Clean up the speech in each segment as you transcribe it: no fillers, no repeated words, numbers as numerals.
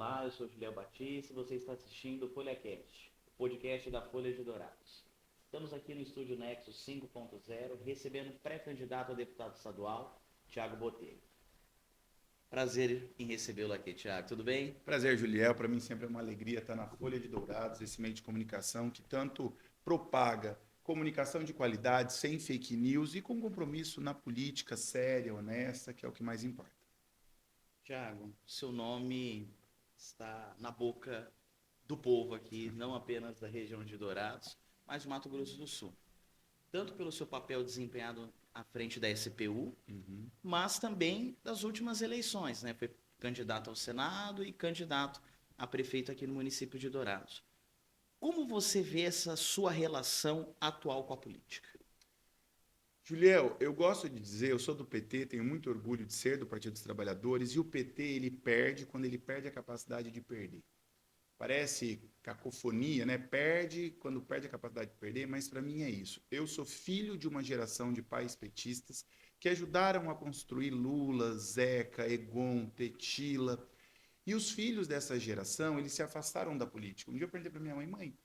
Olá, eu sou Julião Batista e você está assistindo o FolhaCast, o podcast da Folha de Dourados. Estamos aqui no estúdio Nexus 5.0, recebendo o pré-candidato a deputado estadual, Thiago Botelho. Prazer em recebê-lo aqui, Thiago. Tudo bem? Prazer, Juliel. Para mim sempre é uma alegria estar na Folha de Dourados, esse meio de comunicação que tanto propaga comunicação de qualidade, sem fake news e com compromisso na política séria, honesta, que é o que mais importa. Thiago, seu nome está na boca do povo aqui, não apenas da região de Dourados, mas do Mato Grosso do Sul. Tanto pelo seu papel desempenhado à frente da SPU, mas também das últimas eleições, né? Foi candidato ao Senado e candidato a prefeito aqui no município de Dourados. Como você vê essa sua relação atual com a política? Juliel, eu gosto de dizer, eu sou do PT, tenho muito orgulho de ser do Partido dos Trabalhadores, e o PT ele perde quando ele perde a capacidade de perder. Parece cacofonia, né? Perde quando perde a capacidade de perder, mas para mim é isso. Eu sou filho de uma geração de pais petistas que ajudaram a construir Lula, Zeca, Egon, Tetila. E os filhos dessa geração, eles se afastaram da política. Um dia eu perguntei para minha mãe, mãe,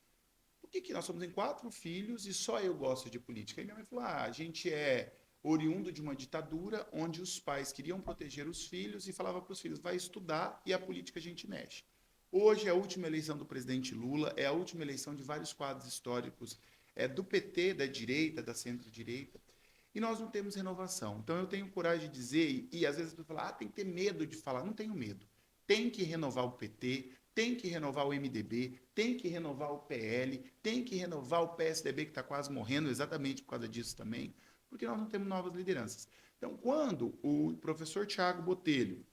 por que nós somos em 4 filhos e só eu gosto de política? E minha mãe falou, a gente é oriundo de uma ditadura onde os pais queriam proteger os filhos e falava para os filhos, vai estudar e a política a gente mexe. Hoje é a última eleição do presidente Lula, é a última eleição de vários quadros históricos do PT, da direita, da centro-direita, e nós não temos renovação. Então eu tenho coragem de dizer, e às vezes tu fala, tem que ter medo de falar. Não tenho medo. Tem que renovar o PT, tem que renovar o MDB, tem que renovar o PL, tem que renovar o PSDB, que está quase morrendo exatamente por causa disso também, porque nós não temos novas lideranças. Então, quando o professor Tiago Botelho,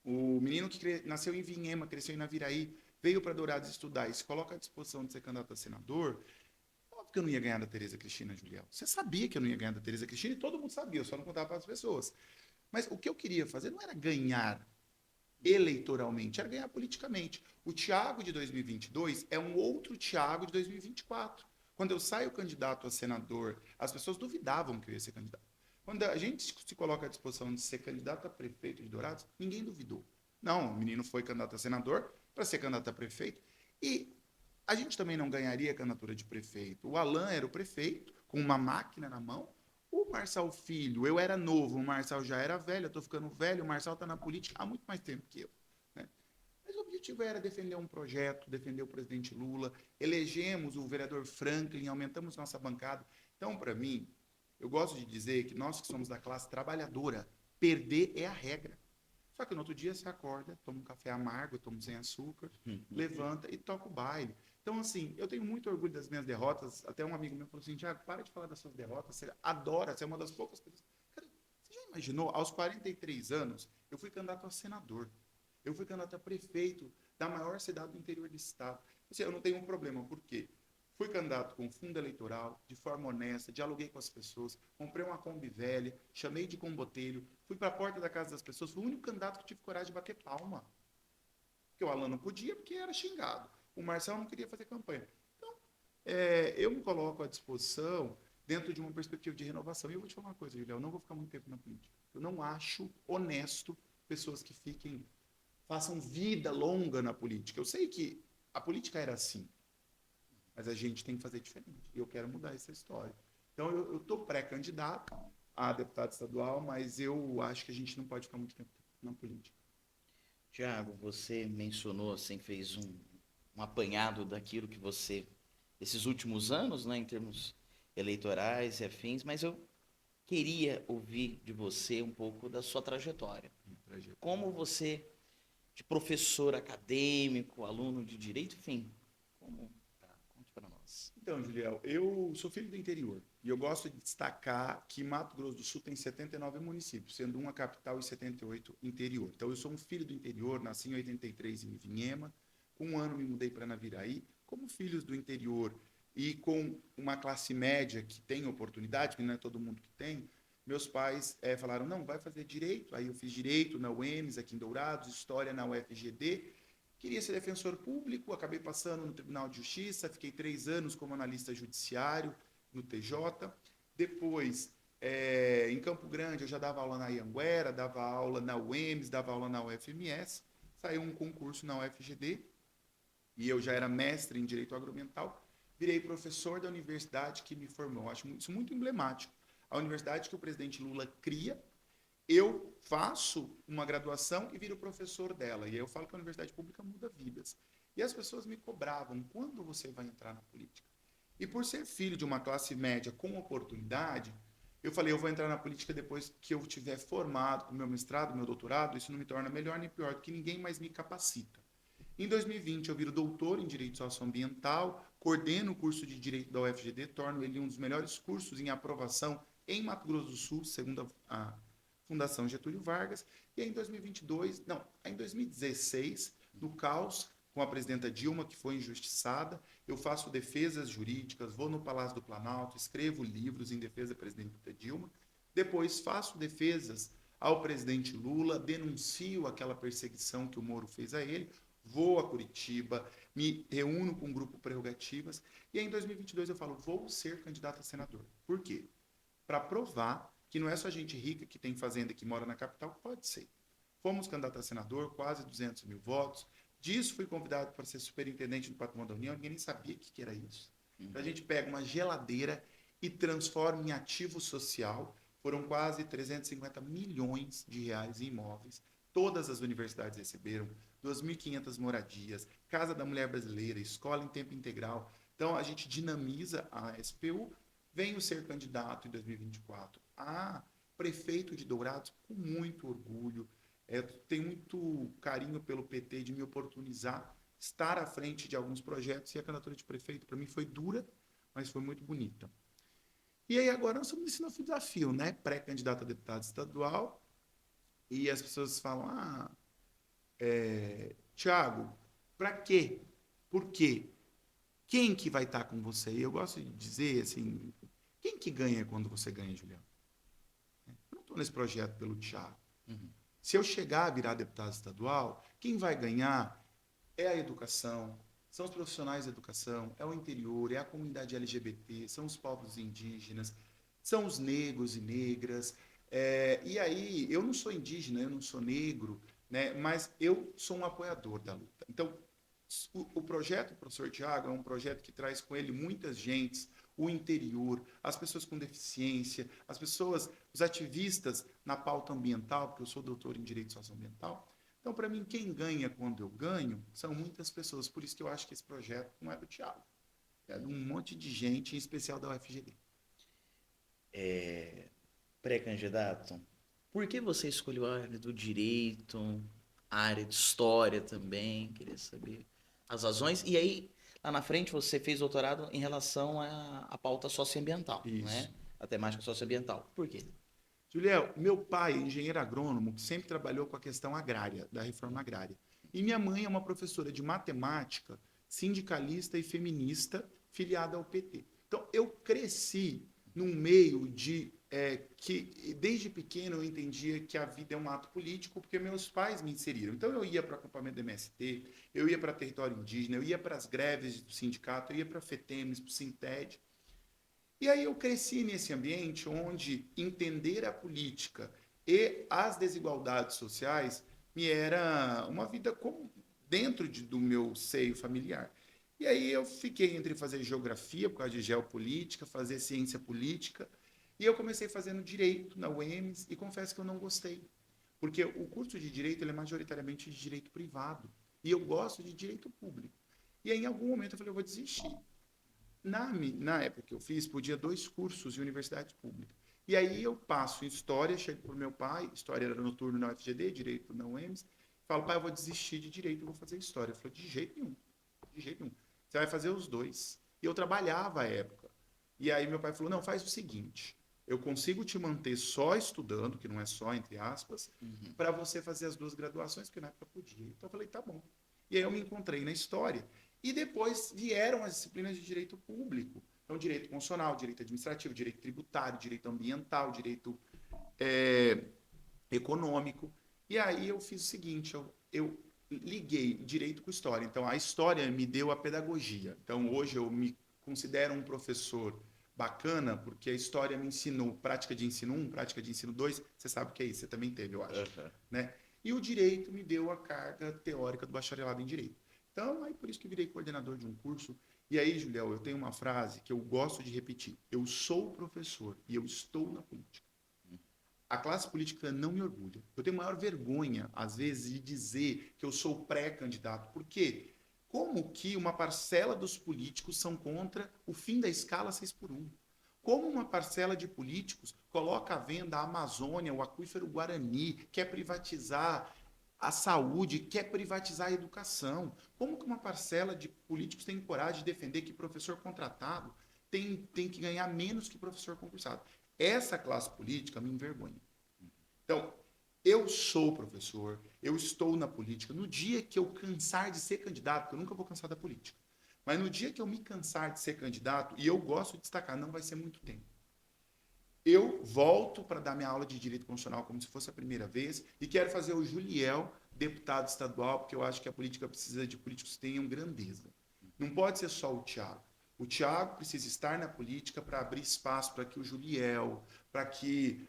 o menino que nasceu em Vinhema, cresceu em Naviraí, veio para Dourados estudar e se coloca à disposição de ser candidato a senador, óbvio que eu não ia ganhar da Tereza Cristina, Julião. Você sabia que eu não ia ganhar da Tereza Cristina e todo mundo sabia, eu só não contava para as pessoas. Mas o que eu queria fazer não era ganhar eleitoralmente, era ganhar politicamente. O Tiago de 2022 é um outro Tiago de 2024. Quando eu saio candidato a senador, as pessoas duvidavam que eu ia ser candidato. Quando a gente se coloca à disposição de ser candidato a prefeito de Dourados, ninguém duvidou. Não, o menino foi candidato a senador para ser candidato a prefeito. E a gente também não ganharia a candidatura de prefeito. O Alan era o prefeito, com uma máquina na mão. O Marçal Filho, eu era novo, o Marçal já era velho, eu estou ficando velho, o Marçal está na política há muito mais tempo que eu. Né? Mas o objetivo era defender um projeto, defender o presidente Lula, elegemos o vereador Franklin, aumentamos nossa bancada. Então, para mim, eu gosto de dizer que nós que somos da classe trabalhadora, perder é a regra. Só que no outro dia você acorda, toma um café amargo, toma sem açúcar, levanta e toca o baile. Então, assim, eu tenho muito orgulho das minhas derrotas. Até um amigo meu falou assim, Tiago, para de falar das suas derrotas, você adora, você é uma das poucas pessoas. Cara, você já imaginou, aos 43 anos, eu fui candidato a senador. Eu fui candidato a prefeito da maior cidade do interior do estado. Assim, eu não tenho um problema, por quê? Fui candidato com fundo eleitoral, de forma honesta, dialoguei com as pessoas, comprei uma Kombi velha, chamei de combotelho, fui para a porta da casa das pessoas, fui o único candidato que tive coragem de bater palma. Porque o Alan não podia, porque era xingado. O Marcelo não queria fazer campanha. Então, eu me coloco à disposição dentro de uma perspectiva de renovação. E eu vou te falar uma coisa, Julião, eu não vou ficar muito tempo na política. Eu não acho honesto pessoas que façam vida longa na política. Eu sei que a política era assim, mas a gente tem que fazer diferente. E eu quero mudar essa história. Então, eu estou pré-candidato a deputado estadual, mas eu acho que a gente não pode ficar muito tempo na política. Tiago, você mencionou, assim, fez um apanhado daquilo que você, esses últimos anos, né, em termos eleitorais e afins, mas eu queria ouvir de você um pouco da sua trajetória. Como você, de professor acadêmico, aluno de direito, enfim, como, conte para nós. Então, Juliel, eu sou filho do interior e eu gosto de destacar que Mato Grosso do Sul tem 79 municípios, sendo uma capital e 78 interior. Então, eu sou um filho do interior, nasci em 83 em Vinhema, com um ano me mudei para Naviraí, como filhos do interior e com uma classe média que tem oportunidade, que não é todo mundo que tem, meus pais falaram, não, vai fazer direito. Aí eu fiz direito na UEMS, aqui em Dourados, história na UFGD. Queria ser defensor público, acabei passando no Tribunal de Justiça, fiquei 3 anos como analista judiciário no TJ. Depois, em Campo Grande, eu já dava aula na Ianguera, dava aula na UEMS, dava aula na UFMS. saiu um concurso na UFGD, e eu já era mestre em Direito Agroambiental, virei professor da universidade que me formou. Eu acho isso muito emblemático. A universidade que o presidente Lula cria, eu faço uma graduação e viro professor dela. E aí eu falo que a universidade pública muda vidas. E as pessoas me cobravam, quando você vai entrar na política? E por ser filho de uma classe média com oportunidade, eu falei, eu vou entrar na política depois que eu tiver formado com meu mestrado, meu doutorado, isso não me torna melhor nem pior do que ninguém, mais me capacita. Em 2020, eu viro doutor em Direito Socioambiental, coordeno o curso de Direito da UFGD, torno ele um dos melhores cursos em aprovação em Mato Grosso do Sul, segundo a Fundação Getúlio Vargas. E aí, em 2022, não, em 2016, no caos, com a presidenta Dilma, que foi injustiçada, eu faço defesas jurídicas, vou no Palácio do Planalto, escrevo livros em defesa da presidenta Dilma, depois faço defesas ao presidente Lula, denuncio aquela perseguição que o Moro fez a ele, vou a Curitiba, me reúno com o grupo Prerrogativas, e aí em 2022 eu falo, vou ser candidato a senador. Por quê? Para provar que não é só gente rica que tem fazenda que mora na capital, pode ser. Fomos candidato a senador, quase 200 mil votos. Disso fui convidado para ser superintendente do Patrimônio da União, ninguém nem sabia o que era isso. Então, a gente pega uma geladeira e transforma em ativo social. Foram quase 350 milhões de reais em imóveis. Todas as universidades receberam, 2.500 moradias, Casa da Mulher Brasileira, escola em tempo integral. Então, a gente dinamiza a SPU. Venho ser candidato em 2024 a prefeito de Dourados com muito orgulho. Tenho muito carinho pelo PT de me oportunizar, estar à frente de alguns projetos, e a candidatura de prefeito para mim foi dura, mas foi muito bonita. E aí agora nós estamos nesse novo desafio, né? Pré-candidato a deputado estadual, e as pessoas falam, Thiago, para quê? Por quê? Quem que vai estar com você? E eu gosto de dizer assim, quem que ganha quando você ganha, Juliano? Eu não estou nesse projeto pelo Thiago. Uhum. Se eu chegar a virar deputado estadual, quem vai ganhar é a educação, são os profissionais da educação, é o interior, é a comunidade LGBT, são os povos indígenas, são os negros e negras. E aí, eu não sou indígena, eu não sou negro, né, mas eu sou um apoiador da luta. Então, o projeto do professor Tiago é um projeto que traz com ele muitas gentes, o interior, as pessoas com deficiência, as pessoas, os ativistas na pauta ambiental, porque eu sou doutor em Direito Socioambiental. Então, para mim, quem ganha quando eu ganho são muitas pessoas. Por isso que eu acho que esse projeto não é do Tiago, é de um monte de gente, em especial da UFGD. Pré-candidato, por que você escolheu a área do direito, a área de história também? Queria saber as razões. E aí, lá na frente, você fez doutorado em relação à pauta socioambiental, Isso. né? A temática socioambiental. Por quê? Juliel, meu pai é engenheiro agrônomo que sempre trabalhou com a questão agrária, da reforma agrária. E minha mãe é uma professora de matemática, sindicalista e feminista, filiada ao PT. Então, eu cresci num meio que, desde pequeno, eu entendia que a vida é um ato político, porque meus pais me inseriram. Então, eu ia para o acampamento do MST, eu ia para território indígena, eu ia para as greves do sindicato, eu ia para a FETEMES, para o Sinted. E aí eu cresci nesse ambiente onde entender a política e as desigualdades sociais me era uma vida como dentro do meu seio familiar. E aí eu fiquei entre fazer geografia, por causa de geopolítica, fazer ciência política, e eu comecei fazendo direito na UEMS, e confesso que eu não gostei. Porque o curso de direito ele é majoritariamente de direito privado, e eu gosto de direito público. E aí, em algum momento eu falei, eu vou desistir. Na época que eu fiz, podia 2 cursos de universidade pública. E aí eu passo em História, chego para o meu pai, História era noturno na UFGD, Direito na UEMS, falo, pai, eu vou desistir de Direito, eu vou fazer História. Ele falou, de jeito nenhum, de jeito nenhum. Você vai fazer os 2. E eu trabalhava à época. E aí meu pai falou, não, faz o seguinte, eu consigo te manter só estudando, que não é só, entre aspas, para você fazer as 2 graduações, porque na época podia. Então eu falei, tá bom. E aí eu me encontrei na História. E depois vieram as disciplinas de direito público. Então, direito constitucional, direito administrativo, direito tributário, direito ambiental, direito econômico. E aí eu fiz o seguinte, eu liguei direito com história. Então, a história me deu a pedagogia. Então, hoje eu me considero um professor bacana, porque a história me ensinou prática de ensino 1, prática de ensino 2. Você sabe o que é isso, você também teve, eu acho. Né? e o direito me deu a carga teórica do bacharelado em direito. Então, aí por isso que virei coordenador de um curso. E aí, Julião, eu tenho uma frase que eu gosto de repetir. Eu sou professor e eu estou na política. A classe política não me orgulha. Eu tenho maior vergonha, às vezes, de dizer que eu sou pré-candidato. Por quê? Como que uma parcela dos políticos são contra o fim da escala 6 por 1? Como uma parcela de políticos coloca à venda a Amazônia, o aquífero Guarani, quer privatizar a saúde, quer privatizar a educação? Como que uma parcela de políticos tem coragem de defender que professor contratado tem que ganhar menos que professor concursado? Essa classe política me envergonha. Então, eu sou professor, eu estou na política. No dia que eu cansar de ser candidato, porque eu nunca vou cansar da política, mas no dia que eu me cansar de ser candidato, e eu gosto de destacar, não vai ser muito tempo, eu volto para dar minha aula de direito constitucional como se fosse a primeira vez e quero fazer o Juliel deputado estadual, porque eu acho que a política precisa de políticos que tenham grandeza. Não pode ser só o Tiago. O Tiago precisa estar na política para abrir espaço para que o Juliel, para que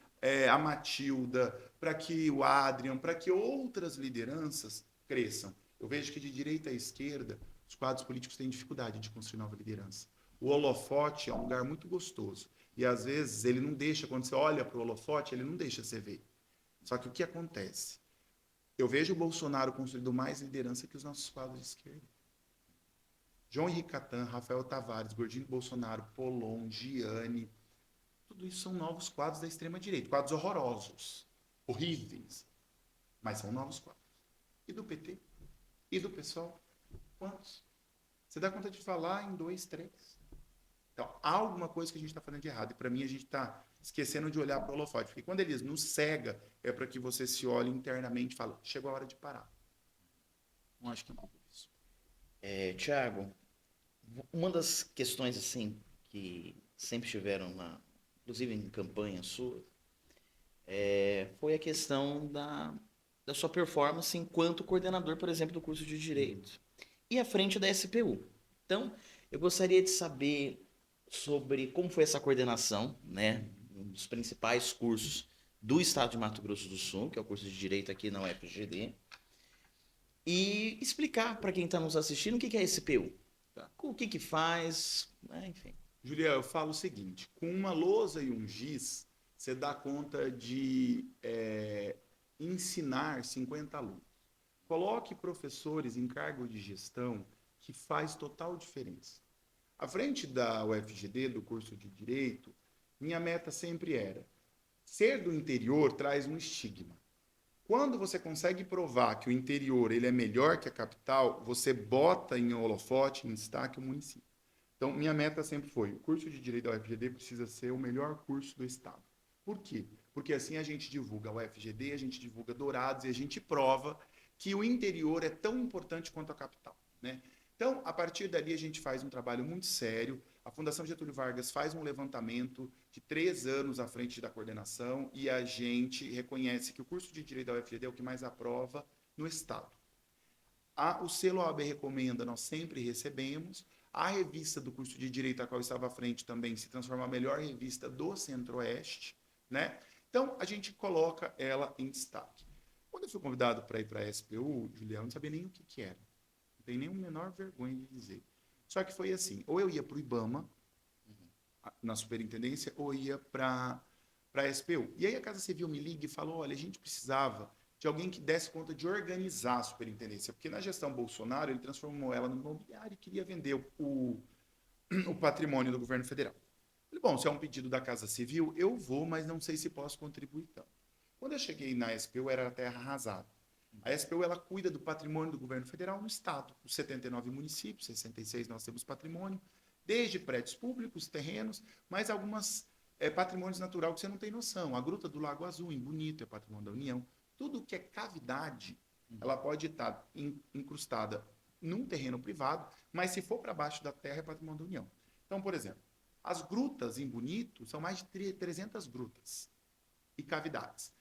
a Matilda, para que o Adrian, para que outras lideranças cresçam. Eu vejo que de direita à esquerda, os quadros políticos têm dificuldade de construir nova liderança. O holofote é um lugar muito gostoso. E às vezes ele não deixa, quando você olha para o holofote, ele não deixa você ver. Só que o que acontece? Eu vejo o Bolsonaro construindo mais liderança que os nossos quadros de esquerda. João Henrique Catan, Rafael Tavares, Gordinho Bolsonaro, Polon, Giane, tudo isso são novos quadros da extrema-direita. Quadros horrorosos, horríveis, mas são novos quadros. E do PT? E do PSOL? Quantos? Você dá conta de falar em 2, 3. Então, há alguma coisa que a gente está fazendo de errado. E para mim, a gente está esquecendo de olhar para o holofote. Porque quando eles nos cega, é para que você se olhe internamente e fale, chegou a hora de parar. Não acho que é um pouco isso. Tiago, uma das questões assim que sempre estiveram inclusive em campanha sua, foi a questão da sua performance enquanto coordenador, por exemplo, do curso de Direito e à frente da SPU. Então, eu gostaria de saber sobre como foi essa coordenação, né, um dos principais cursos do estado de Mato Grosso do Sul, que é o curso de Direito aqui na UFGD, e explicar para quem está nos assistindo o que é a SPU, Tá. o que faz, né, enfim. Julião, eu falo o seguinte, com uma lousa e um giz, você dá conta de ensinar 50 alunos. Coloque professores em cargo de gestão que faz total diferença. À frente da UFGD, do curso de Direito, minha meta sempre era ser do interior traz um estigma. Quando você consegue provar que o interior ele é melhor que a capital, você bota em holofote, em destaque o município. Então, minha meta sempre foi, o curso de Direito da UFGD precisa ser o melhor curso do Estado. Por quê? Porque assim a gente divulga a UFGD, a gente divulga Dourados e a gente prova que o interior é tão importante quanto a capital, né? Então, a partir dali, a gente faz um trabalho muito sério. A Fundação Getúlio Vargas faz um levantamento de 3 anos à frente da coordenação e a gente reconhece que o curso de Direito da UFGD é o que mais aprova no Estado. O selo OAB Recomenda, nós sempre recebemos. A revista do curso de Direito, a qual estava à frente também, se transforma a melhor revista do Centro-Oeste, né? Então, a gente coloca ela em destaque. Quando eu fui convidado para ir para a SPU, Julião, não sabia nem o que era. Não tem nem a menor vergonha de dizer. Só que foi assim, ou eu ia para o IBAMA, na superintendência, ou ia para a SPU. E aí a Casa Civil me liga e falou, olha, a gente precisava de alguém que desse conta de organizar a superintendência, porque na gestão Bolsonaro ele transformou ela no imobiliário e queria vender o patrimônio do governo federal. Falei, bom, se é um pedido da Casa Civil, eu vou, mas não sei se posso contribuir tanto. Quando eu cheguei na SPU, era a terra arrasada. A SPU ela cuida do patrimônio do governo federal no estado. Os 79 municípios, 66 nós temos patrimônio, desde prédios públicos, terrenos, mas algumas patrimônios naturais que você não tem noção. A Gruta do Lago Azul, em Bonito, é patrimônio da União. Tudo que é cavidade, ela pode estar incrustada num terreno privado, mas se for para baixo da terra, é patrimônio da União. Então, por exemplo, as grutas em Bonito são mais de 300 grutas e cavidades.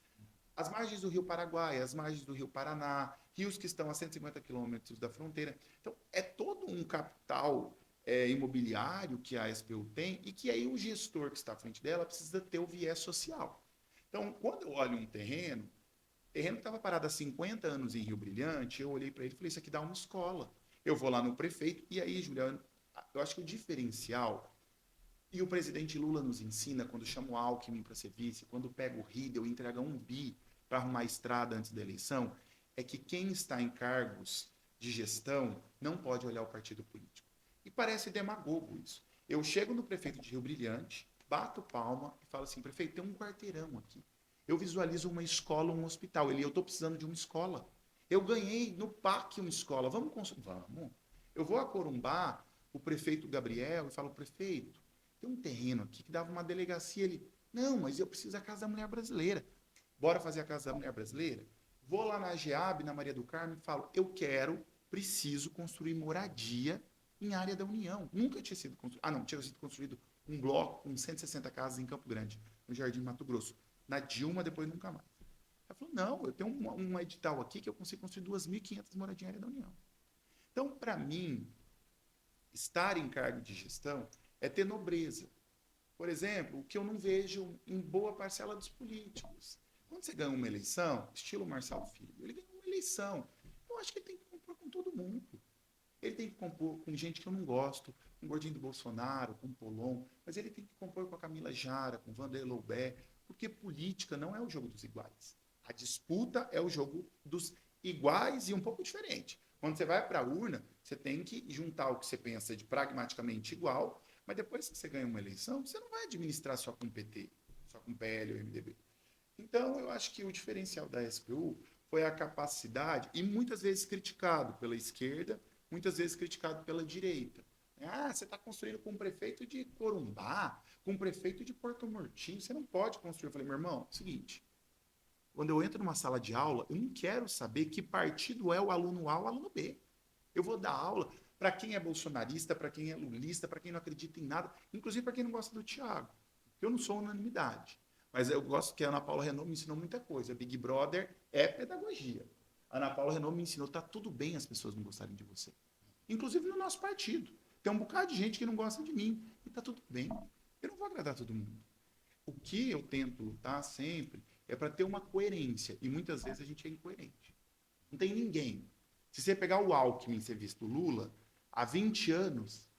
As margens do Rio Paraguai, as margens do Rio Paraná, rios que estão a 150 quilômetros da fronteira. Então, é todo um capital imobiliário que a SPU tem e que aí o gestor que está à frente dela precisa ter o viés social. Então, quando eu olho um terreno, terreno que estava parado há 50 anos em Rio Brilhante, eu olhei para ele e falei, isso aqui dá uma escola. Eu vou lá no prefeito, e aí, Juliano, eu acho que o diferencial, e o presidente Lula nos ensina, quando chama o Alckmin para ser vice, quando pega o Riedel e entrega 1 bi para arrumar a estrada antes da eleição, é que quem está em cargos de gestão não pode olhar o partido político. E parece demagogo isso. Eu chego no prefeito de Rio Brilhante, bato palma e falo assim, prefeito, tem um quarteirão aqui. Eu visualizo uma escola, um hospital. Eu estou precisando de uma escola. Eu ganhei no PAC uma escola. Vamos construir? Vamos. Eu vou a Corumbá, o prefeito Gabriel, e falo, prefeito, tem um terreno aqui que dava uma delegacia. Ele, não, mas eu preciso da Casa da Mulher Brasileira. Bora fazer a Casa da Mulher Brasileira? Vou lá na GEAB, na Maria do Carmo, e falo, eu preciso construir moradia em área da União. Nunca tinha sido construído. Ah, não, tinha sido construído um bloco com 160 casas em Campo Grande, no Jardim Mato Grosso. Na Dilma, depois nunca mais. Ela falou, não, eu tenho um edital aqui que eu consigo construir 2.500 moradias em área da União. Então, para mim, estar em cargo de gestão é ter nobreza. Por exemplo, o que eu não vejo em boa parcela dos políticos. Quando você ganha uma eleição, estilo Marcelo Filho, ele ganhou uma eleição. Eu acho que ele tem que compor com todo mundo. Ele tem que compor com gente que eu não gosto, com o Gordinho do Bolsonaro, com o Polon, mas ele tem que compor com a Camila Jara, com o Vanderlei Loubet, porque política não é o jogo dos iguais. A disputa é o jogo dos iguais e um pouco diferente. Quando você vai para a urna, você tem que juntar o que você pensa de pragmaticamente igual, mas depois que você ganha uma eleição, você não vai administrar só com o PT, só com o PL ou MDB. Então, eu acho que o diferencial da SPU foi a capacidade, e muitas vezes criticado pela esquerda, muitas vezes criticado pela direita. Ah, você está construindo com o prefeito de Corumbá, com o prefeito de Porto Murtinho, você não pode construir. Eu falei, meu irmão, é o seguinte, quando eu entro numa sala de aula, eu não quero saber que partido é o aluno A ou o aluno B. Eu vou dar aula para quem é bolsonarista, para quem é lulista, para quem não acredita em nada, inclusive para quem não gosta do Thiago. Eu não sou unanimidade. Mas eu gosto que a Ana Paula Renault me ensinou muita coisa. Big Brother é pedagogia. A Ana Paula Renault me ensinou, tá tudo bem as pessoas não gostarem de você. Inclusive no nosso partido. Tem um bocado de gente que não gosta de mim. E tá tudo bem. Eu não vou agradar todo mundo. O que eu tento lutar sempre é para ter uma coerência. E muitas vezes a gente é incoerente. Não tem ninguém. Se você pegar o Alckmin e ser visto o Lula, há 20 anos,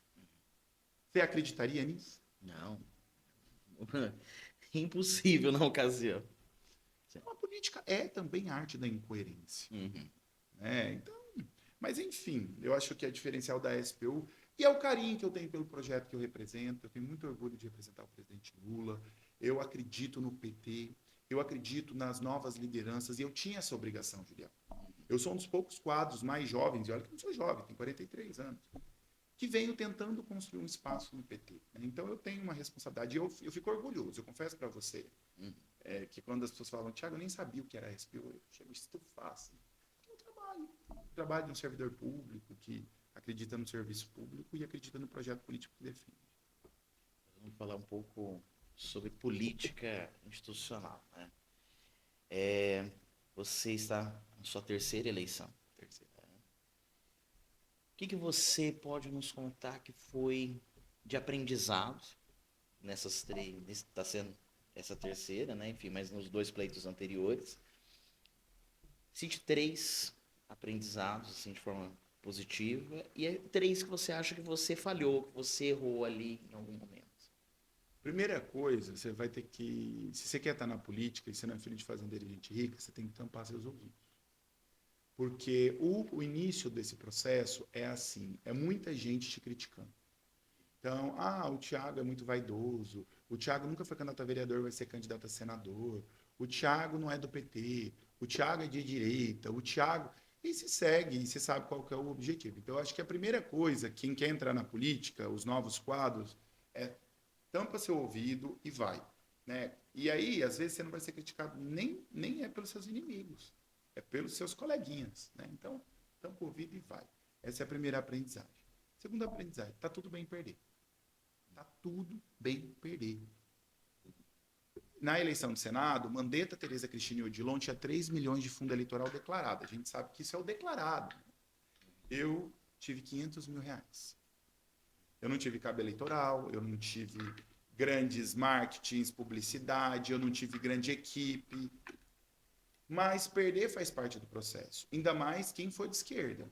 você acreditaria nisso? Não. Impossível na ocasião. Então, a política é também arte da incoerência. Uhum. Então, mas enfim, eu acho que é diferencial da SPU e é o carinho que eu tenho pelo projeto que eu represento. Eu tenho muito orgulho de representar o presidente Lula. Eu acredito no PT, eu acredito nas novas lideranças e eu tinha essa obrigação, Julião. Eu sou um dos poucos quadros mais jovens, e olha que eu não sou jovem, tenho 43 anos, que venho tentando construir um espaço no PT. Então eu tenho uma responsabilidade e eu fico orgulhoso. Eu confesso para você que quando as pessoas falam, Thiago, eu nem sabia o que era a SPU, eu chego a estufar. Assim. Eu trabalho de um servidor público que acredita no serviço público e acredita no projeto político que defende. Vamos falar um pouco sobre política institucional. Né? Você está na sua terceira eleição. O que você pode nos contar que foi de aprendizado nessas três, está sendo essa terceira, né? Enfim, mas nos 2 pleitos anteriores. Cite 3 aprendizados, assim, de forma positiva, e 3 que você acha que você falhou, que você errou ali em algum momento. Primeira coisa, você vai ter que... Se você quer estar na política e você não é filho de fazendeiro e gente rica, você tem que tampar seus ouvidos. Porque o início desse processo é assim, é muita gente te criticando. Então, o Thiago é muito vaidoso, o Thiago nunca foi candidato a vereador, vai ser candidato a senador, o Thiago não é do PT, o Thiago é de direita, o Thiago... E se segue, e você sabe qual que é o objetivo. Então, eu acho que a primeira coisa, quem quer entrar na política, os novos quadros, é tampa seu ouvido e vai. Né? E aí, às vezes, você não vai ser criticado nem é pelos seus inimigos, é pelos seus coleguinhas. Né? Então, tampa o ouvido e vai. Essa é a primeira aprendizagem. Segunda aprendizagem, tá tudo bem perder. Tá tudo bem perder. Na eleição do Senado, Mandetta, Tereza Cristina e Odilon tinha 3 milhões de fundo eleitoral declarado. A gente sabe que isso é o declarado. Eu tive 500 mil reais. Eu não tive cabo eleitoral, eu não tive grandes marketings, publicidade, eu não tive grande equipe. Mas perder faz parte do processo. Ainda mais quem for de esquerda.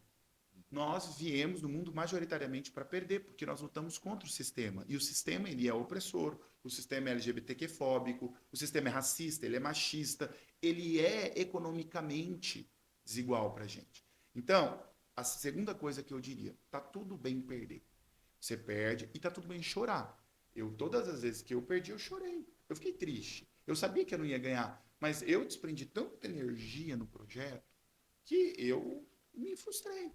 Nós viemos no mundo majoritariamente para perder, porque nós lutamos contra o sistema. E o sistema, ele é opressor, o sistema é LGBTQ-fóbico, o sistema é racista, ele é machista, ele é economicamente desigual para a gente. Então, a segunda coisa que eu diria, tá tudo bem perder. Você perde e tá tudo bem chorar. Todas as vezes que eu perdi, eu chorei. Eu fiquei triste. Eu sabia que eu não ia ganhar, mas eu desprendi tanta energia no projeto que eu me frustrei.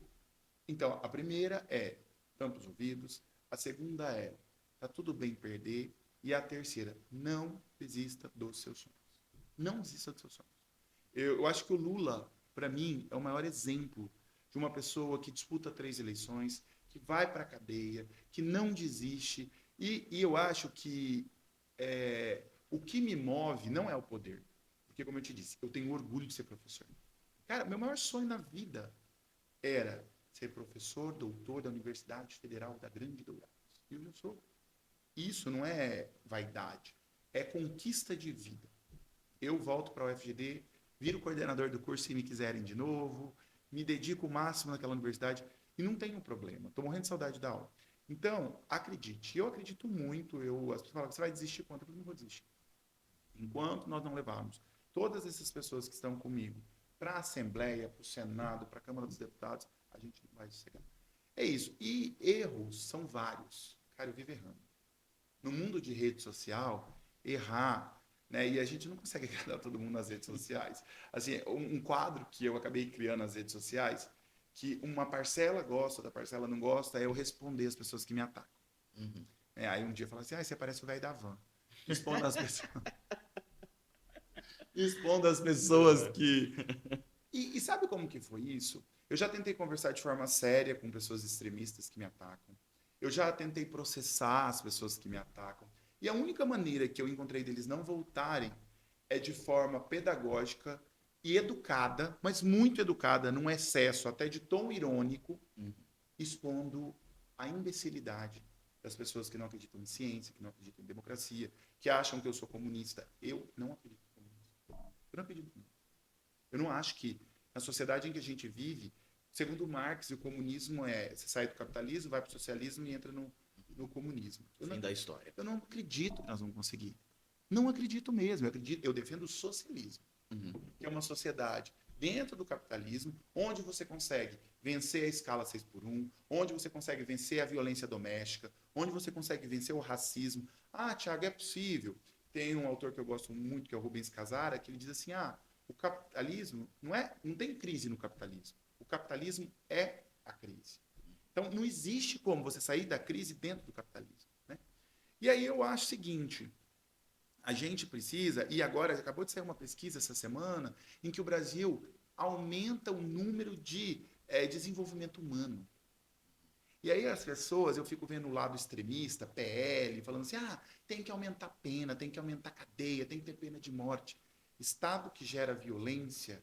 Então, a primeira é tampa os ouvidos, a segunda é tá tudo bem perder, e a terceira, não desista dos seus sonhos. Não desista dos seus sonhos. Eu acho que o Lula, para mim, é o maior exemplo de uma pessoa que disputa 3 eleições, que vai para a cadeia, que não desiste, e eu acho que o que me move não é o poder, porque, como eu te disse, eu tenho orgulho de ser professor. Cara, meu maior sonho na vida era ser professor, doutor da Universidade Federal da Grande Dourados. E hoje eu sou. Isso não é vaidade, é conquista de vida. Eu volto para a UFGD, viro coordenador do curso se me quiserem de novo, me dedico o máximo naquela universidade e não tenho problema. Estou morrendo de saudade da aula. Então, acredite. Eu acredito muito. As pessoas falam, você vai desistir quanto? Eu não vou desistir. Enquanto nós não levarmos todas essas pessoas que estão comigo para a Assembleia, para o Senado, para a Câmara dos Deputados, a gente não vai chegar. É isso. E erros são vários. Cara, eu vivo errando. No mundo de rede social, errar, né? E a gente não consegue agradar todo mundo nas redes sociais. Assim, um quadro que eu acabei criando nas redes sociais, que uma parcela gosta, outra parcela não gosta, é eu responder as pessoas que me atacam. Uhum. Aí um dia eu falo assim, você parece o velho da van. Responda as pessoas. Expondo as pessoas que... E sabe como que foi isso? Eu já tentei conversar de forma séria com pessoas extremistas que me atacam. Eu já tentei processar as pessoas que me atacam. E a única maneira que eu encontrei deles não voltarem é de forma pedagógica e educada, mas muito educada, num excesso até de tom irônico, expondo a imbecilidade das pessoas que não acreditam em ciência, que não acreditam em democracia, que acham que eu sou comunista. Eu não acredito em comunismo. Eu não acredito nisso. Eu não acho que na sociedade em que a gente vive, segundo Marx, o comunismo você sai do capitalismo, vai para o socialismo e entra no comunismo. Fim da história. Eu não acredito que nós vamos conseguir. Não acredito mesmo. Eu defendo o socialismo, que é uma sociedade dentro do capitalismo, onde você consegue vencer a escala 6x1, onde você consegue vencer a violência doméstica, onde você consegue vencer o racismo. Ah, Thiago, é possível. Tem um autor que eu gosto muito, que é o Rubens Casara, que ele diz assim, o capitalismo não tem crise no capitalismo. O capitalismo é a crise. Então, não existe como você sair da crise dentro do capitalismo. Né? E aí eu acho o seguinte, a gente precisa, e agora acabou de sair uma pesquisa essa semana, em que o Brasil aumenta o número de desenvolvimento humano. E aí as pessoas, eu fico vendo o lado extremista, PL, falando assim, tem que aumentar a pena, tem que aumentar a cadeia, tem que ter pena de morte. Estado que gera violência,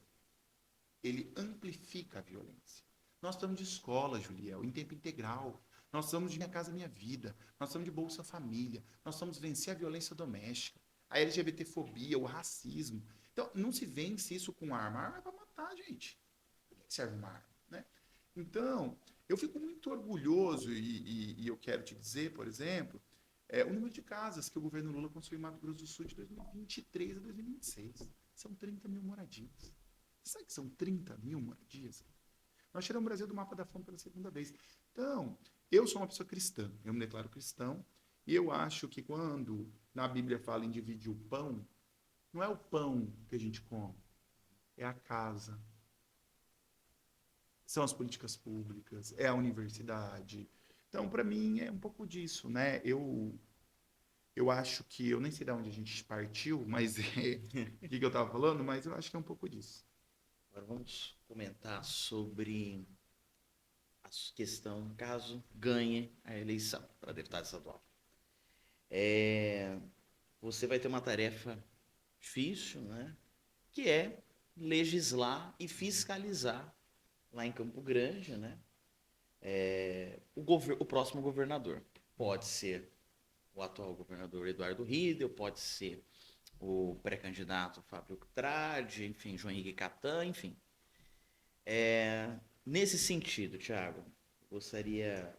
ele amplifica a violência. Nós estamos de escola, Juliel, em tempo integral. Nós estamos de Minha Casa Minha Vida. Nós estamos de Bolsa Família. Nós estamos vencer a violência doméstica, a LGBTfobia, o racismo. Então, não se vence isso com arma. A arma é para matar, gente. Por que serve uma arma? Né? Então, eu fico muito orgulhoso e eu quero te dizer, por exemplo, o número de casas que o governo Lula construiu em Mato Grosso do Sul de 2023 a 2026. São 30 mil moradias. Você sabe que são 30 mil moradias? Nós tiramos o Brasil do mapa da fome pela segunda vez. Então, eu sou uma pessoa cristã, eu me declaro cristão, e eu acho que quando na Bíblia fala em dividir o pão, não é o pão que a gente come, é a casa, são as políticas públicas, é a universidade. Então, para mim, é um pouco disso, né? Eu acho que, eu nem sei de onde a gente partiu, mas o que eu estava falando, mas eu acho que é um pouco disso. Agora vamos comentar sobre a questão caso ganhe a eleição para deputado estadual. Você vai ter uma tarefa difícil, né? Que é legislar e fiscalizar lá em Campo Grande, né? O próximo governador. Pode ser o atual governador Eduardo Riedel, pode ser o pré-candidato Fábio Tradi, enfim, João Henrique Catan, enfim. Nesse sentido, Thiago, gostaria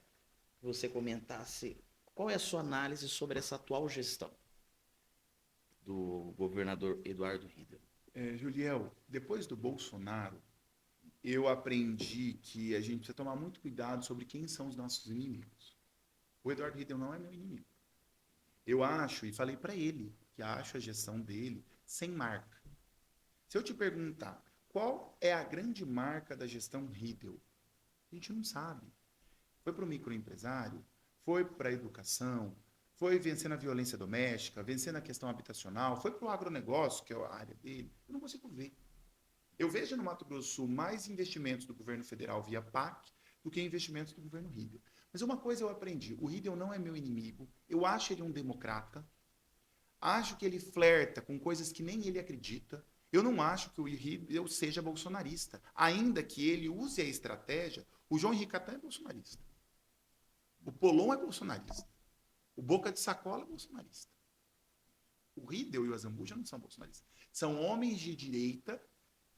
que você comentasse qual é a sua análise sobre essa atual gestão do governador Eduardo Hidel. Juliel, depois do Bolsonaro, eu aprendi que a gente precisa tomar muito cuidado sobre quem são os nossos inimigos. O Eduardo Hidel não é meu inimigo. Eu acho, e falei para ele, que acho a gestão dele sem marca. Se eu te perguntar qual é a grande marca da gestão Hidel, a gente não sabe. Foi para o microempresário, foi para a educação, foi vencendo a violência doméstica, vencendo a questão habitacional, foi para o agronegócio, que é a área dele. Eu não consigo ver. Eu vejo no Mato Grosso do Sul mais investimentos do governo federal via PAC do que investimentos do governo Hidel. Mas uma coisa eu aprendi, o Hidel não é meu inimigo, eu acho ele um democrata, acho que ele flerta com coisas que nem ele acredita. Eu não acho que o Hidel seja bolsonarista, ainda que ele use a estratégia. O João Henrique Catan é bolsonarista. O Polon é bolsonarista. O Boca de Sacola é bolsonarista. O Hidel e o Azambuja não são bolsonaristas. São homens de direita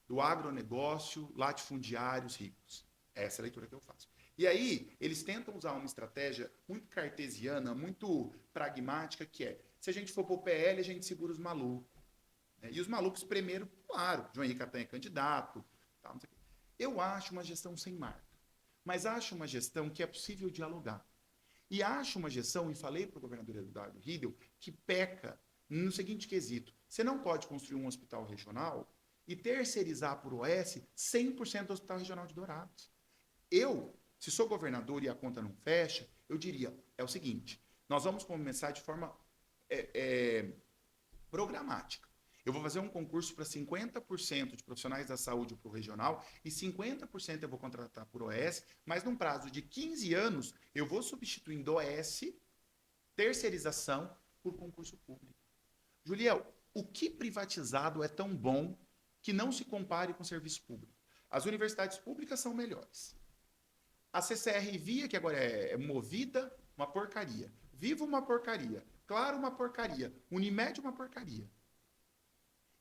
do agronegócio, latifundiários ricos. Essa é a leitura que eu faço. E aí, eles tentam usar uma estratégia muito cartesiana, muito pragmática, que é, se a gente for para o PL, a gente segura os malucos. Né? E os malucos, primeiro, claro, João Henrique Catan é candidato. Tal, não sei o quê. Eu acho uma gestão sem marca. Mas acho uma gestão que é possível dialogar. E acho uma gestão, e falei para o governador Eduardo Hidel, que peca no seguinte quesito. Você não pode construir um hospital regional e terceirizar por OS 100% do hospital regional de Dourados. Eu, se sou governador e a conta não fecha, eu diria, é o seguinte, nós vamos começar de forma programática. Eu vou fazer um concurso para 50% de profissionais da saúde para o regional e 50% eu vou contratar por OS, mas num prazo de 15 anos eu vou substituindo OS, terceirização, por concurso público. Juliel, o que privatizado é tão bom que não se compare com o serviço público? As universidades públicas são melhores. A CCR Via, que agora é Movida, uma porcaria. Vivo, uma porcaria. Claro, uma porcaria. Unimed, uma porcaria.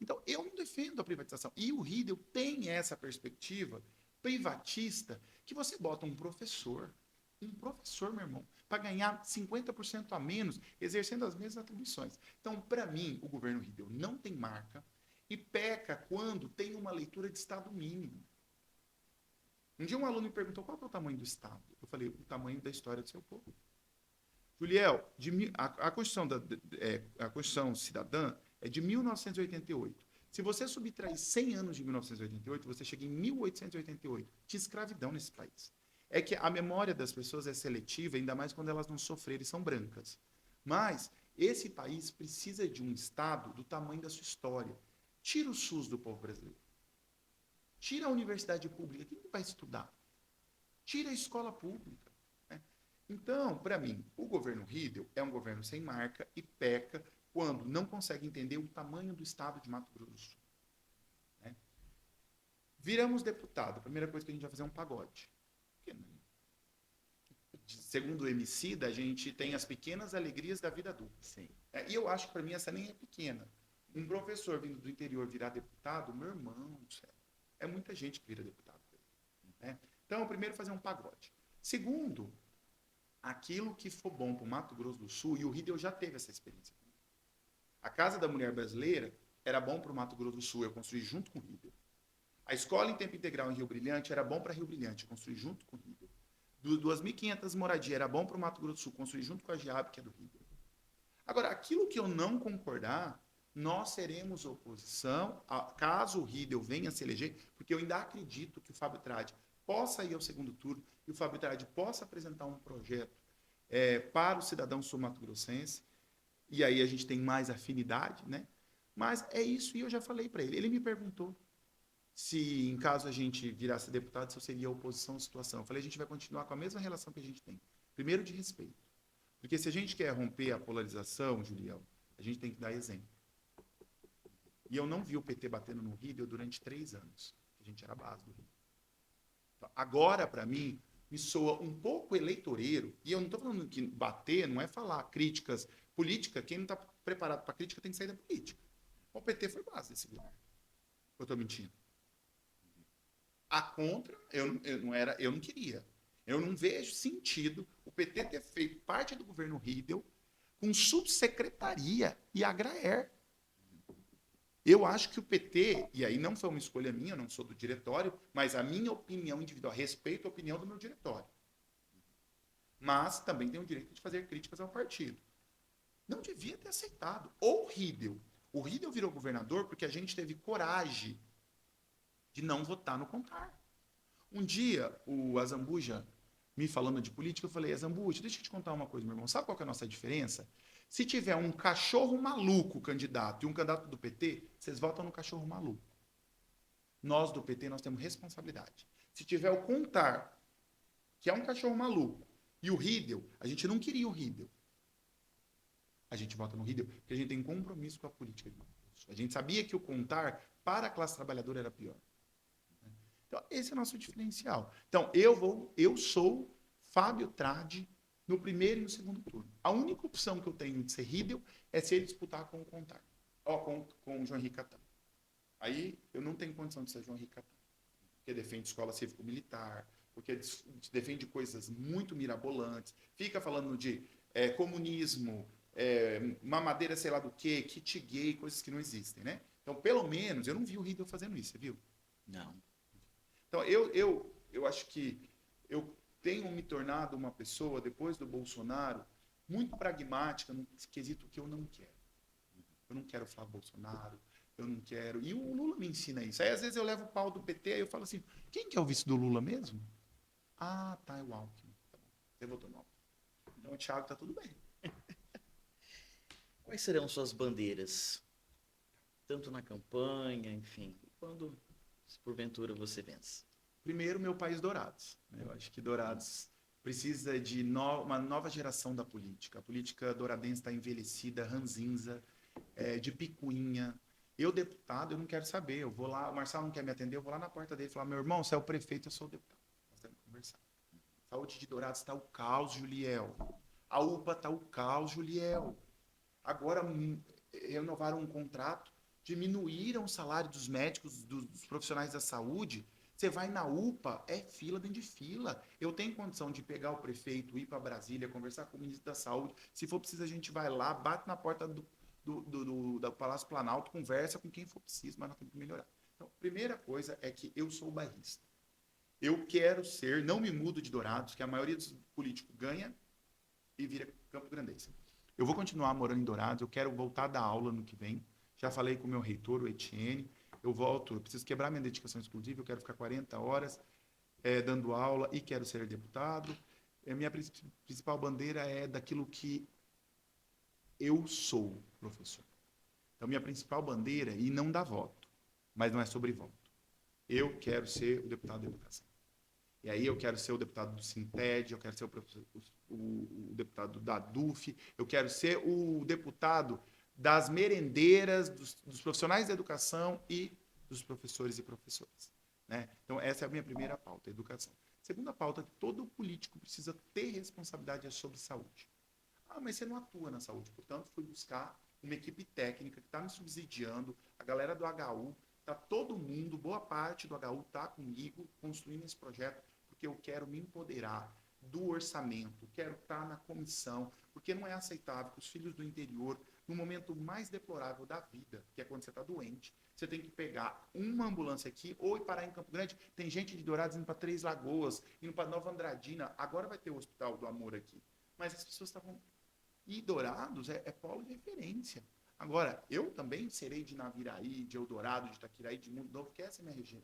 Então, eu não defendo a privatização. E o Hidel tem essa perspectiva privatista que você bota um professor, meu irmão, para ganhar 50% a menos, exercendo as mesmas atribuições. Então, para mim, o governo Hidel não tem marca e peca quando tem uma leitura de Estado mínimo. Um dia um aluno me perguntou qual é o tamanho do Estado. Eu falei, o tamanho da história do seu povo. Juliel, a Constituição Cidadã é de 1988. Se você subtrair 100 anos de 1988, você chega em 1888. Tinha escravidão nesse país. É que a memória das pessoas é seletiva, ainda mais quando elas não sofrerem e são brancas. Mas esse país precisa de um Estado do tamanho da sua história. Tira o SUS do povo brasileiro. Tira a universidade pública. Quem vai estudar? Tira a escola pública. Né? Então, para mim, o governo Hidel é um governo sem marca e peca quando não consegue entender o tamanho do estado de Mato Grosso do Sul. Né? Viramos deputado. A primeira coisa que a gente vai fazer é um pagode. Segundo o Emicida, a gente tem as pequenas alegrias da vida adulta. Sim. E eu acho que para mim essa nem é pequena. Um professor vindo do interior virar deputado, meu irmão do céu. É muita gente que vira deputado. Né? Então, primeiro, fazer um pagode. Segundo, aquilo que for bom para o Mato Grosso do Sul, e o Hidel já teve essa experiência. A Casa da Mulher Brasileira era bom para o Mato Grosso do Sul, eu construí junto com o Hidel. A escola em tempo integral em Rio Brilhante era bom para Rio Brilhante, eu construí junto com o Hidel. 2.500 moradias era bom para o Mato Grosso do Sul, construí junto com a GIAB, que é do Hidel. Agora, aquilo que eu não concordar, nós seremos oposição, caso o Hidel venha se eleger, porque eu ainda acredito que o Fábio Tradi possa ir ao segundo turno e o Fábio Tradi possa apresentar um projeto para o cidadão sul-mato-grossense, e aí a gente tem mais afinidade, né? Mas é isso, e eu já falei para ele. Ele me perguntou se, em caso a gente virasse deputado, se eu seria oposição à situação. Eu falei, a gente vai continuar com a mesma relação que a gente tem. Primeiro, de respeito. Porque se a gente quer romper a polarização, Julião, a gente tem que dar exemplo. E eu não vi o PT batendo no Hidel durante 3 anos. A gente era a base do Hidel. Então, agora, para mim, me soa um pouco eleitoreiro. E eu não estou falando que bater não é falar críticas políticas. Quem não está preparado para crítica tem que sair da política. O PT foi base desse governo. Eu estou mentindo. A contra, eu não queria. Eu não vejo sentido o PT ter feito parte do governo Riedel com subsecretaria e Agraer. Eu acho que o PT, e aí não foi uma escolha minha, eu não sou do diretório, mas a minha opinião individual, respeito a opinião do meu diretório. Mas também tenho o direito de fazer críticas ao partido. Não devia ter aceitado. Ou Riedel. O Riedel virou governador porque a gente teve coragem de não votar no CONTAR. Um dia, o Azambuja me falando de política, eu falei, Azambuja, deixa eu te contar uma coisa, meu irmão. Sabe qual que é a nossa diferença? Se tiver um cachorro maluco candidato e um candidato do PT, vocês votam no cachorro maluco. Nós do PT, nós temos responsabilidade. Se tiver o CONTAR, que é um cachorro maluco, e o Riedel, a gente não queria o Riedel. A gente vota no Riedel porque a gente tem compromisso com a política de Mato Grosso. A gente sabia que o CONTAR, para a classe trabalhadora, era pior. Então, esse é o nosso diferencial. Então, eu sou Fábio Tradi no primeiro e no segundo turno. A única opção que eu tenho de ser Riedel é se ele disputar com o CONTAR, com o João Henrique Catão. Aí, eu não tenho condição de ser João Henrique Catão, porque defende escola cívico-militar, porque defende coisas muito mirabolantes, fica falando de comunismo, mamadeira sei lá do quê, kit gay, coisas que não existem, né? Então, pelo menos, eu não vi o Riedel fazendo isso, você viu? Não. Então, eu acho que eu tenho me tornado uma pessoa, depois do Bolsonaro, muito pragmática no quesito que eu não quero. Eu não quero falar Bolsonaro, eu não quero... E o Lula me ensina isso. Aí, às vezes, eu levo o pau do PT e eu falo assim, quem que é o vice do Lula mesmo? Ah, tá, é o Alckmin. Tá bom, você votou no Alckmin. Então, o Thiago tá tudo bem. Quais serão suas bandeiras? Tanto na campanha, enfim, quando, se porventura, você vence. Primeiro, meu país Dourados. Eu acho que Dourados precisa de uma nova geração da política. A política douradense está envelhecida, ranzinza, de picuinha. Eu, deputado, eu não quero saber. Eu vou lá, o Marcelo não quer me atender, eu vou lá na porta dele e falar, meu irmão, você é o prefeito, eu sou o deputado. Nós temos que conversar. Saúde de Dourados está o caos, Juliel. A UPA está o caos, Juliel. Agora renovaram um contrato, diminuíram o salário dos médicos, dos profissionais da saúde. Você vai na UPA, é fila dentro de fila. Eu tenho condição de pegar o prefeito, ir para Brasília, conversar com o ministro da Saúde. Se for preciso, a gente vai lá, bate na porta do Palácio Planalto, conversa com quem for preciso, mas nós temos que melhorar. Então, primeira coisa é que eu sou bairrista. Eu quero ser, não me mudo de Dourados, que a maioria dos políticos ganha e vira Campo Grandense. Eu vou continuar morando em Dourados, eu quero voltar a dar aula no que vem. Já falei com o meu reitor, o Etienne. Eu volto, eu preciso quebrar minha dedicação exclusiva, eu quero ficar 40 horas dando aula e quero ser deputado. A minha principal bandeira é daquilo que eu sou, professor. Então, minha principal bandeira, e não dá voto, mas não é sobre voto. Eu quero ser o deputado da educação. E aí eu quero ser o deputado do Sinted, eu quero ser o deputado da DUF, eu quero ser o deputado das merendeiras, dos profissionais da educação e dos professores e professoras. Né? Então, essa é a minha primeira pauta, educação. Segunda pauta, todo político precisa ter responsabilidade é sobre saúde. Ah, mas você não atua na saúde. Portanto, fui buscar uma equipe técnica que está me subsidiando, a galera do HU, está todo mundo, boa parte do HU está comigo, construindo esse projeto, porque eu quero me empoderar do orçamento, quero estar na comissão, porque não é aceitável que os filhos do interior, no momento mais deplorável da vida, que é quando você está doente, você tem que pegar uma ambulância aqui ou ir parar em Campo Grande. Tem gente de Dourados indo para Três Lagoas, indo para Nova Andradina. Agora vai ter o Hospital do Amor aqui. Mas as pessoas estavam... E Dourados é polo de referência. Agora, eu também serei de Naviraí, de Eldorado, de Itaquiraí, de Mundo Novo, que essa é a minha região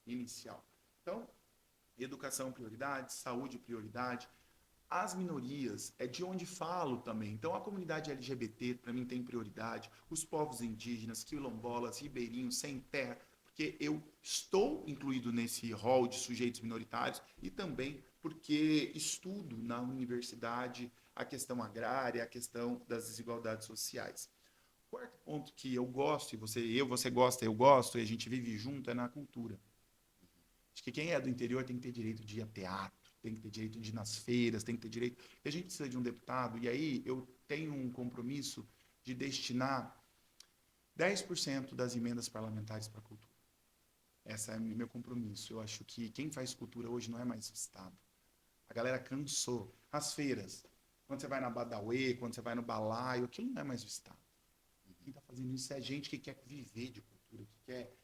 inicial. Então, educação prioridade, saúde prioridade. As minorias é de onde falo também. Então, a comunidade LGBT, para mim, tem prioridade. Os povos indígenas, quilombolas, ribeirinhos, sem terra, porque eu estou incluído nesse rol de sujeitos minoritários e também porque estudo na universidade a questão agrária, a questão das desigualdades sociais. O quarto ponto que eu gosto, e você gosta, eu gosto, e a gente vive junto, é na cultura. Acho que quem é do interior tem que ter direito de ir a teatro, tem que ter direito de ir nas feiras, tem que ter direito... E a gente precisa de um deputado, e aí eu tenho um compromisso de destinar 10% das emendas parlamentares para a cultura. Esse é o meu compromisso. Eu acho que quem faz cultura hoje não é mais o Estado. A galera cansou. As feiras, quando você vai na Badauê, quando você vai no Balaio, aquilo não é mais o Estado. Quem está fazendo isso é gente que quer viver de cultura, que quer...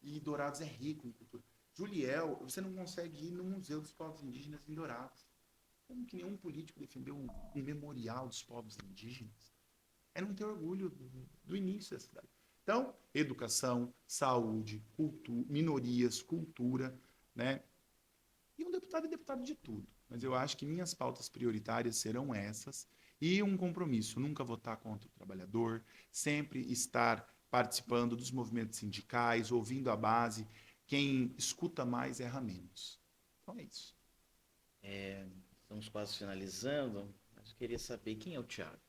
E Dourados é rico em cultura. Juliel, você não consegue ir no Museu dos Povos Indígenas em Dourados. Como que nenhum político defendeu um memorial dos povos indígenas? É não ter orgulho do início da cidade. Então, educação, saúde, cultura, minorias, cultura, né? E um deputado é deputado de tudo. Mas eu acho que minhas pautas prioritárias serão essas e um compromisso, nunca votar contra o trabalhador, sempre estar participando dos movimentos sindicais, ouvindo a base. Quem escuta mais erra menos. Então é isso. Estamos quase finalizando, mas eu queria saber quem é o Thiago.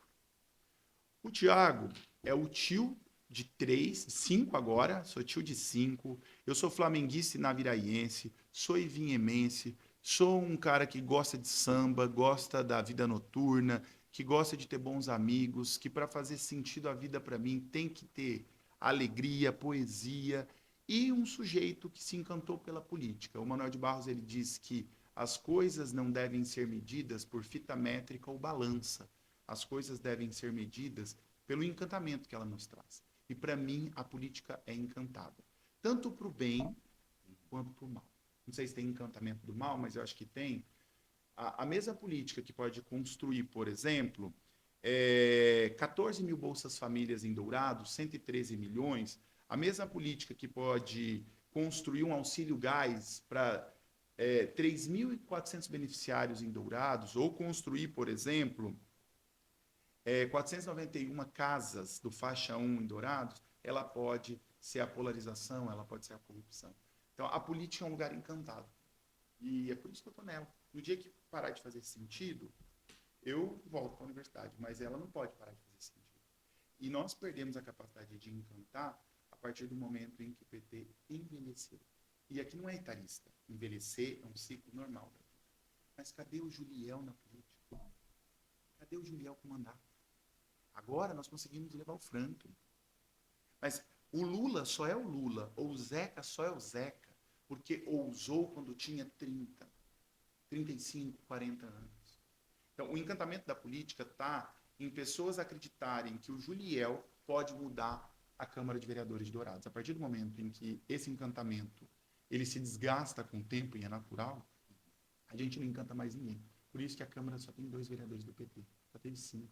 O Thiago é o tio de 3, 5 agora, sou tio de 5. Eu sou flamenguista e naviraense, sou ivinhemense, sou um cara que gosta de samba, gosta da vida noturna, que gosta de ter bons amigos, que para fazer sentido a vida para mim tem que ter alegria, poesia e um sujeito que se encantou pela política. O Manuel de Barros ele diz que as coisas não devem ser medidas por fita métrica ou balança. As coisas devem ser medidas pelo encantamento que ela nos traz. E para mim, a política é encantada. Tanto para o bem quanto para o mal. Não sei se tem encantamento do mal, mas eu acho que tem. A mesma política que pode construir, por exemplo, 14 mil Bolsas Famílias em Dourados, 113 milhões, a mesma política que pode construir um auxílio gás para 3.400 beneficiários em Dourados, ou construir, por exemplo, 491 casas do faixa 1 em Dourados, ela pode ser a polarização, ela pode ser a corrupção. Então, a política é um lugar encantado. E é por isso que eu estou nela. No dia que parar de fazer sentido, eu volto para a universidade, mas ela não pode parar de fazer sentido. E nós perdemos a capacidade de encantar a partir do momento em que o PT envelheceu. E aqui não é etarista. Envelhecer é um ciclo normal da vida. Mas cadê o Juliel na política? Cadê o Juliel com mandato? Agora nós conseguimos levar o Franklin. Mas o Lula só é o Lula, ou o Zeca só é o Zeca, porque ousou quando tinha 30, 35, 40 anos. Então, o encantamento da política está em pessoas acreditarem que o Juliel pode mudar a Câmara de Vereadores de Dourados. A partir do momento em que esse encantamento ele se desgasta com o tempo e é natural, a gente não encanta mais ninguém. Por isso que a Câmara só tem 2 vereadores do PT. Já teve 5.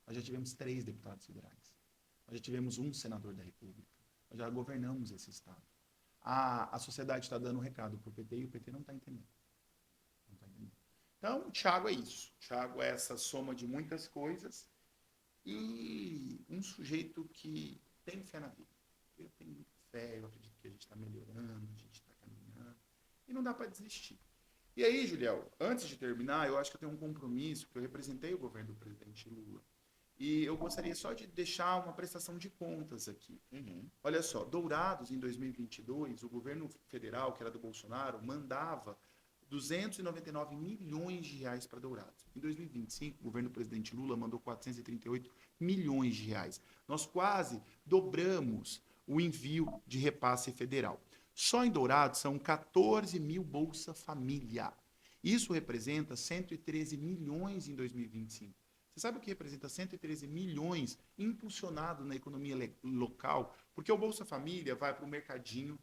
Nós já tivemos 3 deputados federais. Nós já tivemos 1 senador da República. Nós já governamos esse Estado. A sociedade está dando um recado para o PT e o PT não está entendendo. Não está entendendo. Então, o Thiago é isso. O Thiago é essa soma de muitas coisas e um sujeito que tem fé na vida. Eu tenho muita fé, eu acredito que a gente está melhorando, a gente está caminhando e não dá para desistir. E aí, Juliel, antes de terminar, eu acho que eu tenho um compromisso, porque eu representei o governo do presidente Lula. E eu gostaria só de deixar uma prestação de contas aqui. Olha só, Dourados, em 2022, o governo federal, que era do Bolsonaro, mandava 299 milhões de reais para Dourados. Em 2025, o governo do presidente Lula mandou 438 milhões de reais. Nós quase dobramos o envio de repasse federal. Só em Dourados são 14 mil Bolsa Família. Isso representa 113 milhões em 2025. Você sabe o que representa 113 milhões impulsionado na economia local? Porque o Bolsa Família vai para o mercadinho,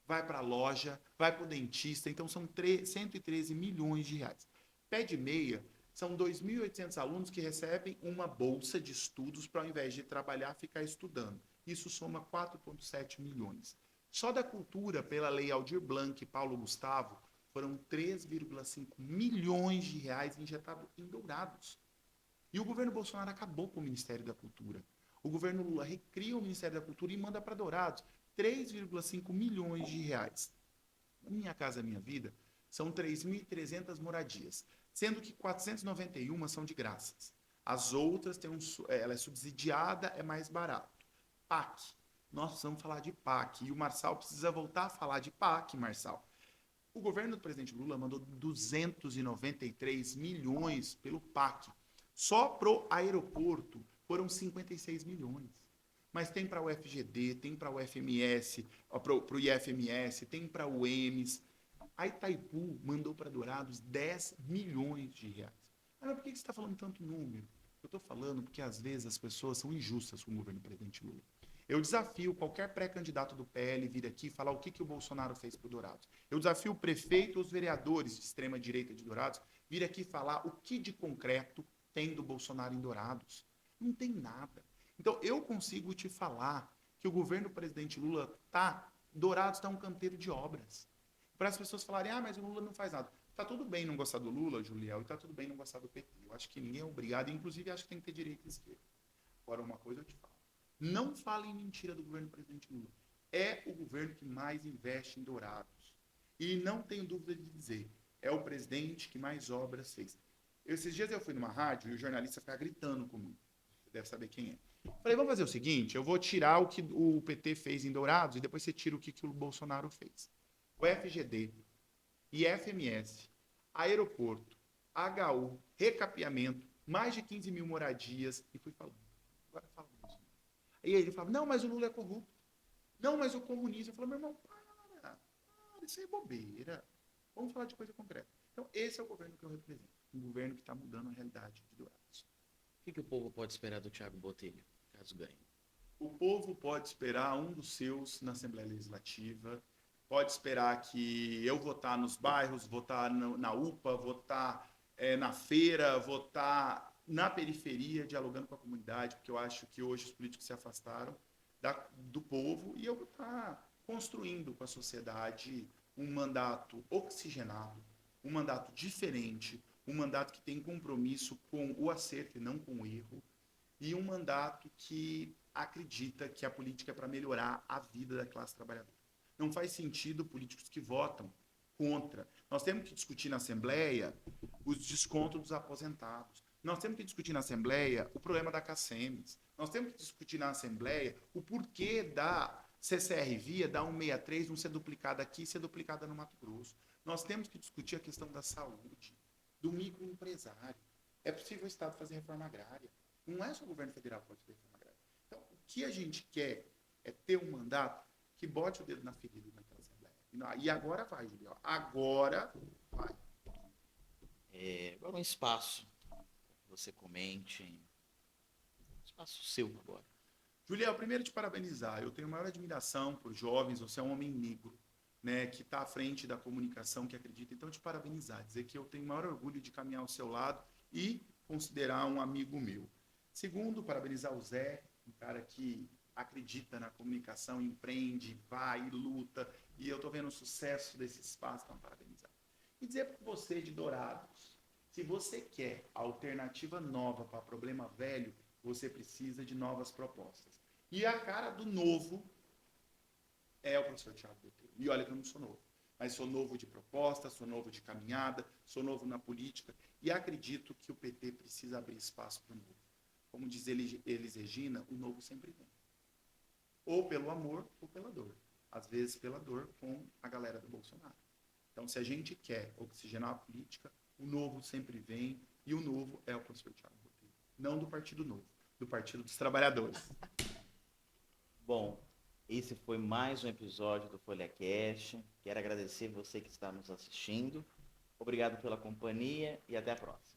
vai para a loja, vai para o dentista, então são 113 milhões de reais. Pé de meia, são 2.800 alunos que recebem uma bolsa de estudos para, ao invés de trabalhar, ficar estudando. Isso soma 4,7 milhões. Só da cultura, pela lei Aldir Blanc e Paulo Gustavo, foram 3,5 milhões de reais injetados em Dourados. E o governo Bolsonaro acabou com o Ministério da Cultura. O governo Lula recria o Ministério da Cultura e manda para Dourados 3,5 milhões de reais. Na Minha Casa Minha Vida, são 3.300 moradias, sendo que 491 são de graças. As outras, ela é subsidiada, é mais barato. PAC. Nós precisamos falar de PAC. E o Marçal precisa voltar a falar de PAC, Marçal. O governo do presidente Lula mandou 293 milhões pelo PAC. Só pro aeroporto foram 56 milhões. mas tem para o FGD, tem para o FMS, para o IFMS, tem para o EMS. A Itaipu mandou para Dourados 10 milhões de reais. Ah, mas por que você está falando tanto número? Eu estou falando porque às vezes as pessoas são injustas com o governo do presidente Lula. Eu desafio qualquer pré-candidato do PL vir aqui falar o que o Bolsonaro fez para o Dourados. Eu desafio o prefeito e os vereadores de extrema-direita de Dourados vir aqui falar o que de concreto tem do Bolsonaro em Dourados. Não tem nada. Então, eu consigo te falar que o governo do presidente Lula Dourados está um canteiro de obras. Para as pessoas falarem, mas o Lula não faz nada. Tá tudo bem não gostar do Lula, Juliel, e tá tudo bem não gostar do PT. Eu acho que ninguém é obrigado, inclusive acho que tem que ter direita e esquerda. Agora, uma coisa eu te falo. Não falem mentira do governo do presidente Lula. É o governo que mais investe em Dourados. E não tenho dúvida de dizer, é o presidente que mais obras fez. Esses dias eu fui numa rádio e o jornalista ficava gritando comigo. Você deve saber quem é. Falei, vamos fazer o seguinte, eu vou tirar o que o PT fez em Dourados e depois você tira o que o Bolsonaro fez. O FGD, IFMS, aeroporto, HU, recapeamento, mais de 15 mil moradias, e fui falando. Agora fala isso. E aí ele falava, não, mas o Lula é corrupto. Não, mas o comunismo. Eu falei, meu irmão, para, isso aí é bobeira. Vamos falar de coisa concreta. Então, esse é o governo que eu represento. Um governo que está mudando a realidade de Dourados. O que o povo pode esperar do Thiago Botelho, caso ganhe? O povo pode esperar um dos seus na Assembleia Legislativa, pode esperar que eu votar nos bairros, votar na UPA, votar na feira, votar na periferia, dialogando com a comunidade, porque eu acho que hoje os políticos se afastaram do povo e eu vou estar construindo com a sociedade um mandato oxigenado, um mandato diferente, um mandato que tem compromisso com o acerto e não com o erro, e um mandato que acredita que a política é para melhorar a vida da classe trabalhadora. Não faz sentido políticos que votam contra. Nós temos que discutir na Assembleia os descontos dos aposentados. Nós temos que discutir na Assembleia o problema da CACEMES. Nós temos que discutir na Assembleia o porquê da CCR-Via, da 163, não ser duplicada aqui e ser duplicada no Mato Grosso. Nós temos que discutir a questão da saúde, do microempresário. É possível o Estado fazer reforma agrária. Não é só o governo federal que pode fazer reforma agrária. Então, o que a gente quer é ter um mandato que bote o dedo na ferida naquela Assembleia. E agora vai, Julião. Agora vai. Agora um espaço que você comente. Um espaço seu agora. Julião, primeiro te parabenizar. Eu tenho maior admiração por jovens. Você é um homem negro, né, que está à frente da comunicação, que acredita. Então, te parabenizar. Dizer que eu tenho o maior orgulho de caminhar ao seu lado e considerar um amigo meu. Segundo, parabenizar o Zé, um cara que acredita na comunicação, empreende, vai, luta, e eu estou vendo o sucesso desse espaço, então parabenizar. E dizer para você de Dourados, se você quer alternativa nova para problema velho, você precisa de novas propostas. E a cara do novo é o professor Thiago Botelho. E olha que eu não sou novo, mas sou novo de proposta, sou novo de caminhada, sou novo na política, e acredito que o PT precisa abrir espaço para o novo. Como diz Elis Regina, o novo sempre vem. Ou pelo amor ou pela dor. Às vezes pela dor com a galera do Bolsonaro. Então, se a gente quer oxigenar a política, o novo sempre vem, e o novo é o professor Thiago Botelho. Não do Partido Novo, do Partido dos Trabalhadores. Bom, esse foi mais um episódio do FolhaCast. Quero agradecer você que está nos assistindo. Obrigado pela companhia e até a próxima.